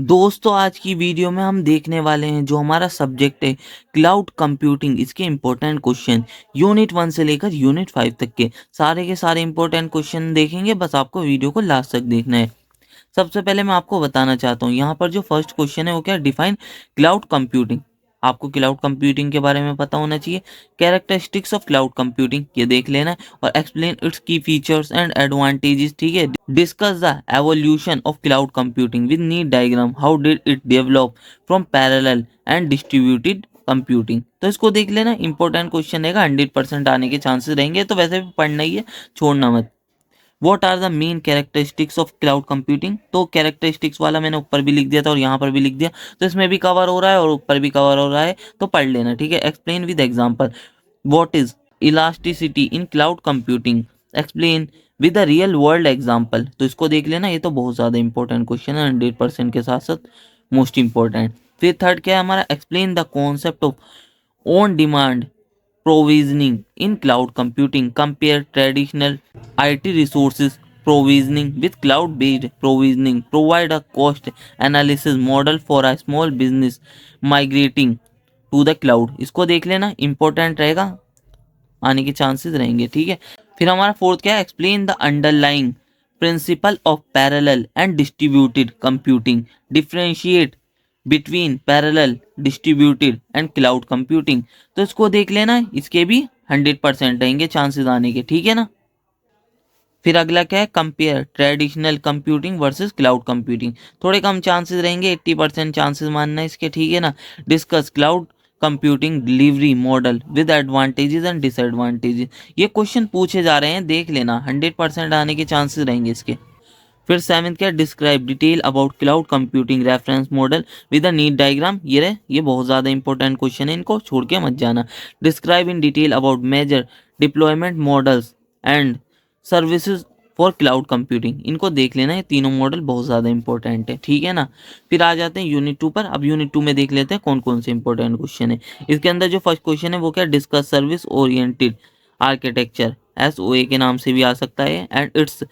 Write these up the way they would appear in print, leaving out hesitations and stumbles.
दोस्तों आज की वीडियो में हम देखने वाले हैं जो हमारा सब्जेक्ट है क्लाउड कंप्यूटिंग। इसके इम्पोर्टेंट क्वेश्चन यूनिट 1 से लेकर यूनिट 5 तक के सारे इम्पोर्टेंट क्वेश्चन देखेंगे। बस आपको वीडियो को लास्ट तक देखना है। सबसे पहले मैं आपको बताना चाहता हूँ यहाँ पर जो फर्स्ट क्वेश्चन है वो क्या, डिफाइन क्लाउड कंप्यूटिंग। आपको क्लाउड कंप्यूटिंग के बारे में पता होना चाहिए। कैरेक्टरिस्टिक्स ऑफ क्लाउड कंप्यूटिंग ये देख लेना है और एक्सप्लेन इट्स की फीचर्स एंड एडवांटेजेस। ठीक है, discuss the evolution of cloud computing with need diagram, how did it develop from parallel and distributed computing. तो इसको देख लेना, इंपॉर्टेंट क्वेश्चन रहेगा, 100% आने के चांसेस रहेंगे, तो वैसे भी पढ़ना ही है, छोड़ना मत। What are the main characteristics of cloud computing. तो कैरेक्टरिस्टिक्स वाला मैंने ऊपर भी लिख दिया था और यहाँ पर भी लिख दिया, तो इसमें भी कवर हो रहा है और ऊपर भी कवर हो रहा है, तो पढ़ लेना। ठीक है, explain with example. What is elasticity in cloud computing, explain with a real world example. तो इसको देख लेना, ये तो बहुत ज़्यादा इंपॉर्टेंट क्वेश्चन है, 100% के साथ साथ मोस्ट इंपॉर्टेंट। फिर थर्ड क्या है हमारा, explain the concept of on demand provisioning in cloud computing, compare traditional IT resources provisioning with cloud-based provisioning, provide a cost analysis model for a small business migrating to the cloud। इसको देख लेना, important रहेगा, आने के chances रहेंगे। ठीक है, फिर हमारा फोर्थ क्या है, explain the underlying principle of parallel and distributed computing, differentiate between parallel, distributed and cloud computing. तो इसको देख लेना, इसके भी 100% रहेंगे चांसेस आने के। ठीक है ना। फिर अगला क्या है, compare traditional computing versus cloud computing. थोड़े कम चांसेस रहेंगे, 80% चांसेस मानना है इसके। ठीक है ना। Discuss cloud computing delivery model with advantages and disadvantages. ये क्वेश्चन पूछे जा रहे हैं, देख लेना, 100% आने के चांसेस रहेंगे इसके। फिर सेवंथ क्या, describe detail about cloud computing reference model with a need diagram. ये बहुत ज़्यादा इंपॉर्टेंट क्वेश्चन है, इनको छोड़ के मत जाना। Describe in detail about major deployment models and services for cloud computing. इनको देख लेना, ये तीनों मॉडल बहुत ज़्यादा इंपॉर्टेंट है। ठीक है ना। फिर आ जाते हैं यूनिट 2 पर। अब यूनिट 2 में देख लेते हैं कौन कौन से इंपॉर्टेंट क्वेश्चन है। इसके अंदर जो फर्स्ट क्वेश्चन है वो क्या, discuss service oriented architecture, SOA के नाम से भी आ सकता है, and it's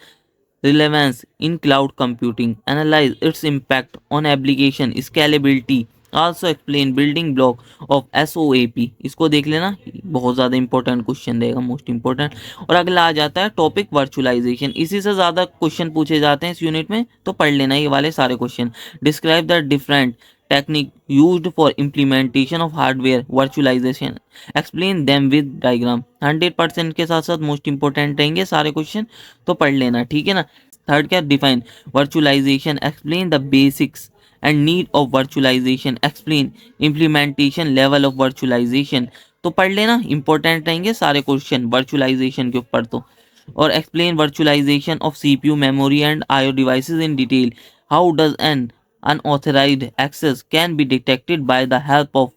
relevance in cloud computing, analyze its impact on application scalability, also explain building block of SOAP। इसको देख लेना, बहुत ज़्यादा इंपॉर्टेंट क्वेश्चन रहेगा, मोस्ट इंपॉर्टेंट। और अगला आ जाता है टॉपिक वर्चुअलाइजेशन। इसी से ज़्यादा क्वेश्चन पूछे जाते हैं इस यूनिट में, तो पढ़ लेना ये वाले सारे question. Describe the different technique used for implementation of hardware virtualization, explain them with diagram. 100% के साथ साथ मोस्ट इंपॉर्टेंट रहेंगे सारे क्वेश्चन, तो पढ़ लेना। ठीक है ना। थर्ड क्या, define virtualization, explain the basics and need of virtualization, explain implementation level of virtualization. तो पढ़ लेना, इंपॉर्टेंट रहेंगे सारे क्वेश्चन वर्चुअलाइजेशन के ऊपर। तो और explain virtualization of CPU memory and IO devices in detail, how does an unauthorized access can be detected by the help of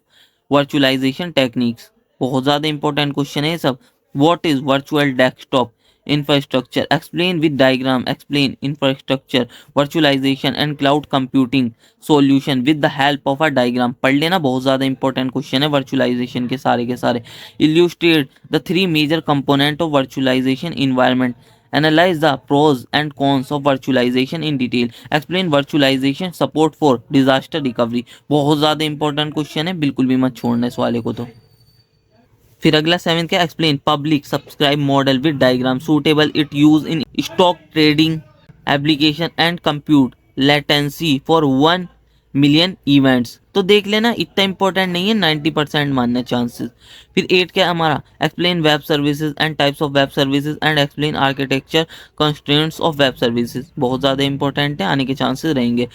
virtualization techniques। बहुत ज़्यादा इंपॉर्टेंट क्वेश्चन है ये सब। What is virtual desktop infrastructure, explain with diagram, explain infrastructure virtualization and cloud computing solution with the help of a diagram. पढ़ लेना, बहुत ज़्यादा important question है वर्चुअलाइजेशन के सारे। Illustrate the 3 major component of virtualization environment, analyze the pros and cons of virtualization in detail, explain virtualization support for disaster recovery। बहुत ज़्यादा important question है, बिल्कुल भी मत छोड़ना इस वाले को। तो फिर अगला 7 क्या, explain public subscribe model with diagram, suitable it use in stock trading application and compute latency for 1 million events. तो देख लेना, इतना इंपॉर्टेंट नहीं है, 90% मानने चांसेस। फिर 8 क्या हमारा, explain web services and types of web services and explain architecture constraints of web services. बहुत ज़्यादा इंपॉर्टेंट है, आने के चांसेस रहेंगे।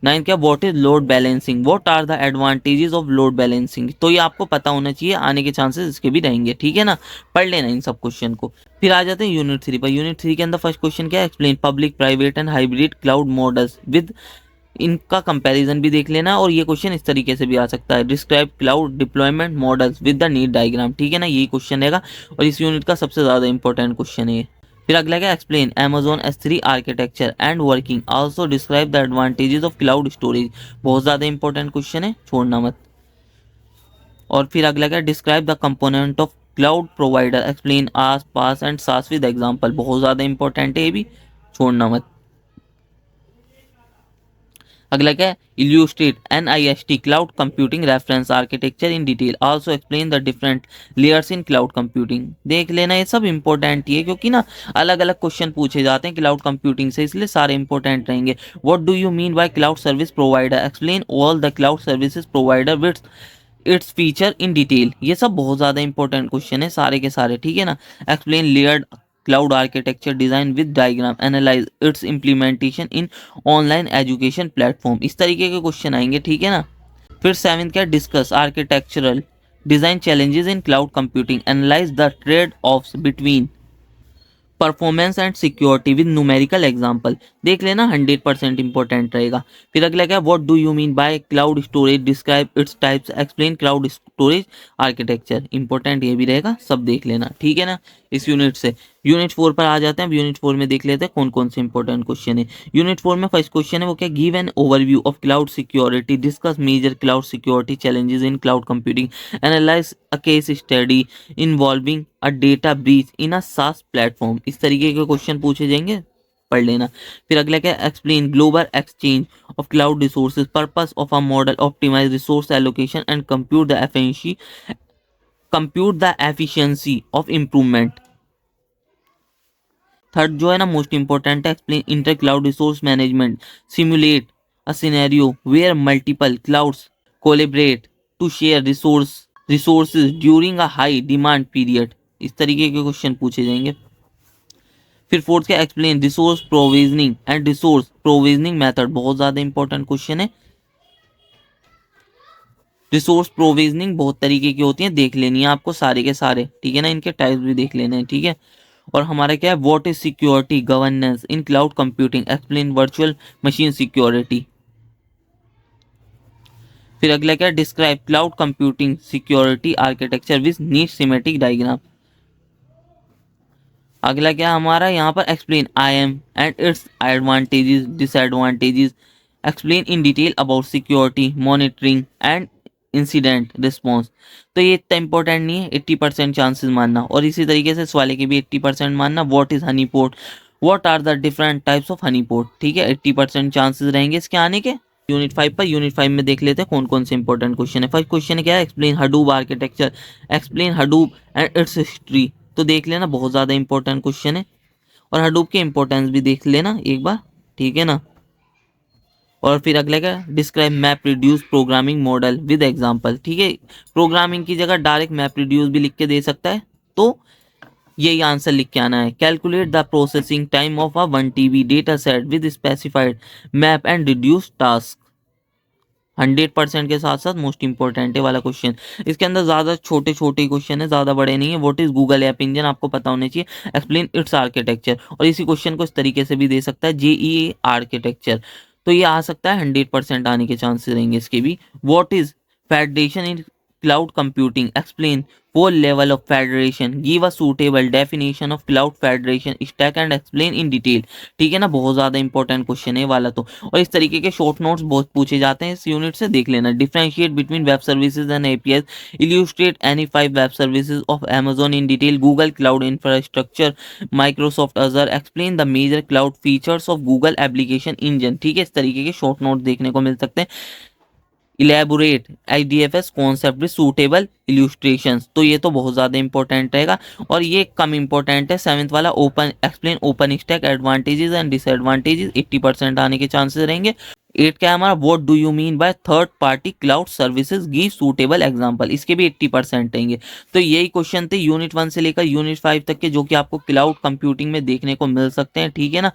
9 क्या, what is load balancing, what are the advantages of load balancing. तो ये आपको पता होना चाहिए, आने के चांसेस इसके भी रहेंगे। ठीक है ना, पढ़ लेना इन सब क्वेश्चन को। फिर आ जाते हैं यूनिट 3 पर। यूनिट 3 के अंदर फर्स्ट क्वेश्चन क्या है, explain public private and hybrid cloud models with, इनका कंपैरिजन भी देख लेना। और ये क्वेश्चन इस तरीके से भी आ सकता है, describe cloud deployment models with the need diagram. ठीक है ना, यही क्वेश्चन रहेगा और इस यूनिट का सबसे ज़्यादा इंपॉर्टेंट क्वेश्चन है। फिर अगला क्या, explain Amazon S3 architecture and working, also describe the advantages of cloud storage. बहुत ज़्यादा इंपॉर्टेंट क्वेश्चन है, छोड़ना मत। और फिर अगला क्या, describe the component of cloud provider, explain IaaS PaaS and SaaS with example. बहुत ज़्यादा इंपॉर्टेंट है ये भी, छोड़ना मत। अगला क्या है, illustrate NIST cloud computing reference architecture in detail, also explain the different layers in cloud computing. देख लेना, ये सब इंपॉर्टेंट ही है क्योंकि ना अलग अलग क्वेश्चन पूछे जाते हैं क्लाउड कंप्यूटिंग से, इसलिए सारे इंपॉर्टेंट रहेंगे। What do you mean bye cloud service provider, explain all the cloud services provider with its feature in detail. ये सब बहुत ज़्यादा इंपॉर्टेंट क्वेश्चन है सारे के सारे, ठीक है ना। Explain layered cloud architecture design with diagram, analyse it's implementation in online education platform. इस तरीके के क्वेश्चन आएंगे, ठीक है ना। फिर सेवेंथ क्या, discuss architectural design challenges in cloud computing, analyse the trade offs between performance and security with numerical example. देख लेना, 100% इंपॉर्टेंट रहेगा। फिर अगला क्या, what do you mean bye cloud storage, describe its types, explain cloud storage architecture. Important ये भी रहेगा, सब देख लेना, ठीक है ना। इस यूनिट से यूनिट 4 पर आ जाते हैं। अब यूनिट 4 में देख लेते हैं कौन कौन से इंपॉर्टेंट क्वेश्चन है। यूनिट 4 में फर्स्ट क्वेश्चन है वो क्या, give an overview of cloud security, discuss major cloud security challenges in cloud computing, analyze a case study involving a data breach in a SaaS platform. इस तरीके के question पूछे जाएंगे, पढ़ लेना। फिर अगला क्या, explain global exchange of cloud resources, purpose of a model, optimise resource allocation and compute the efficiency of improvement. Third जो है ना मोस्ट इंपॉर्टेंट है, explain inter cloud resource management, simulate a scenario where multiple clouds collaborate to share resources during a high demand period. इस तरीके के question पूछे जाएंगे। फिर फोर्थ क्या, explain resource provisioning and resource provisioning method, बहुत ज्यादा इंपॉर्टेंट क्वेश्चन है। रिसोर्स प्रोविजनिंग बहुत तरीके की होती है, देख लेनी है आपको सारे के सारे, ठीक है ना। इनके टाइप्स भी देख लेने हैं, ठीक है। और हमारा क्या है, what is security governance in cloud computing, explain virtual machine security. फिर अगला क्या, describe cloud computing security architecture with neat schematic diagram. अगला क्या हमारा यहाँ पर, explain IAM and its advantages disadvantages, explain in detail about security monitoring and incident response. तो ये इतना इंपॉर्टेंट नहीं है, 80% चांसेस मानना। और इसी तरीके से इस वाले के भी 80% मानना। What is honeypot, what are the different types of honeypot, ठीक है। 80% चांसेस रहेंगे इसके आने के। यूनिट 5 पर, यूनिट 5 में देख लेते हैं कौन कौन से इंपॉर्टेंट क्वेश्चन है। फर्स्ट क्वेश्चन क्या है, explain Hadoop architecture, explain Hadoop and it's history. तो देख लेना, बहुत ज़्यादा इंपॉर्टेंट क्वेश्चन है। और हडूप की इंपॉर्टेंस भी देख लेना एक बार, ठीक है ना। और फिर अगला क्या, describe map reduce programming model with example, ठीक है। प्रोग्रामिंग की जगह डायरेक्ट मैप रिड्यूस भी लिख के दे सकता है, तो यही आंसर लिख के आना है। Calculate the processing time of a 1 TB data set with specified map and reduce task. 100% के साथ साथ मोस्ट इंपॉर्टेंट है वाला क्वेश्चन। इसके अंदर ज्यादा छोटे छोटे क्वेश्चन है, ज्यादा बड़े नहीं है। What is Google app engine, आपको पता होना चाहिए। एक्सप्लेन इट्स आर्किटेक्चर, और इसी क्वेश्चन को इस तरीके से भी दे सकता है, JEA आर्किटेक्चर। तो ये आ सकता है, 100% आने के चांसेस रहेंगे इसके भी। What is federation in cloud computing, explain four level of federation, give a suitable definition of cloud federation stack and explain in detail. ठीक है ना, बहुत ज्यादा इंपॉर्टेंट क्वेश्चन है वाला तो। और इस तरीके के शॉर्ट नोट्स बहुत पूछे जाते हैं इस यूनिट से, देख लेना। Differentiate between web services and APIs, illustrate any 5 web services of Amazon in detail, Google cloud infrastructure, Microsoft Azure, explain the major cloud features of Google application engine. ठीक है, इस तरीके के शॉर्ट नोट देखने को मिल सकते हैं। Elaborate IDFS concept with suitable illustrations, तो ये तो बहुत ज़्यादा इंपॉर्टेंट रहेगा। और ये कम इंपॉर्टेंट है, सेवंथ वाला open explain open stack advantages and disadvantages, 80% आने के चांसेस रहेंगे। एट क्या है हमारा, what do you mean by third party cloud services, give suitable example, इसके भी 80% रहेंगे। तो यही क्वेश्चन थे यूनिट 1 से लेकर यूनिट 5 तक के, जो कि आपको क्लाउड कंप्यूटिंग में देखने को मिल सकते हैं, ठीक है ना।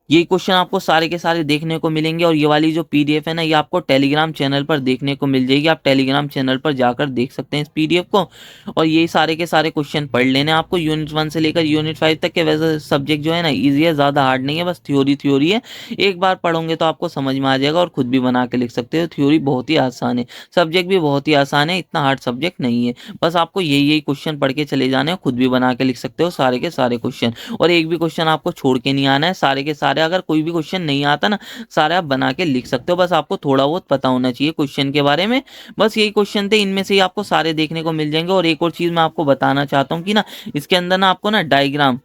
ये क्वेश्चन आपको सारे के सारे देखने को मिलेंगे। और ये वाली जो PDF है ना, ये आपको टेलीग्राम चैनल पर देखने को मिल जाएगी, आप टेलीग्राम चैनल पर जाकर देख सकते हैं इस PDF को। और ये सारे के सारे क्वेश्चन पढ़ लेने आपको यूनिट 1 से लेकर यूनिट 5 तक के। वैसे सब्जेक्ट जो है ना ईजी है, ज़्यादा हार्ड नहीं है, बस थ्योरी थ्योरी है। एक बार पढ़ोगे तो आपको समझ में आ जाएगा और खुद भी बना के लिख सकते हो। थ्योरी बहुत ही आसान है, सब्जेक्ट भी बहुत ही आसान है, इतना हार्ड सब्जेक्ट नहीं है। बस आपको यही यही क्वेश्चन पढ़ के चले जाने हैं, खुद भी बना के लिख सकते हो सारे के सारे क्वेश्चन। और एक भी क्वेश्चन आपको छोड़ के नहीं आना है, सारे के सारे। अगर कोई भी क्वेश्चन नहीं आता ना, सारे आप बना के लिख सकते हो, बस आपको थोड़ा बहुत पता होना चाहिए क्वेश्चन के बारे में। बस यही क्वेश्चन थे, इनमें से ही आपको सारे देखने को मिल जाएंगे। और एक और चीज मैं आपको बताना चाहता हूँ कि ना, इसके अंदर ना आपको ना डायग्राम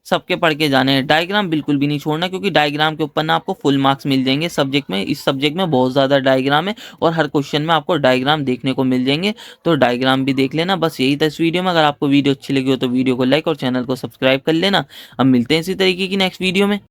सबके पढ़ के जाने हैं। डायग्राम बिल्कुल भी नहीं छोड़ना, क्योंकि डायग्राम के ऊपर ना आपको फुल मार्क्स मिल जाएँगे सब्जेक्ट में। इस सब्जेक्ट में बहुत ज़्यादा डायग्राम है और हर क्वेश्चन में आपको डायग्राम देखने को मिल जाएँगे, तो डायग्राम भी देख लेना। बस यही था इस वीडियो में। अगर आपको वीडियो अच्छी लगी हो तो वीडियो को लाइक और चैनल को सब्सक्राइब कर लेना। अब मिलते हैं इसी तरीके की नेक्स्ट वीडियो में।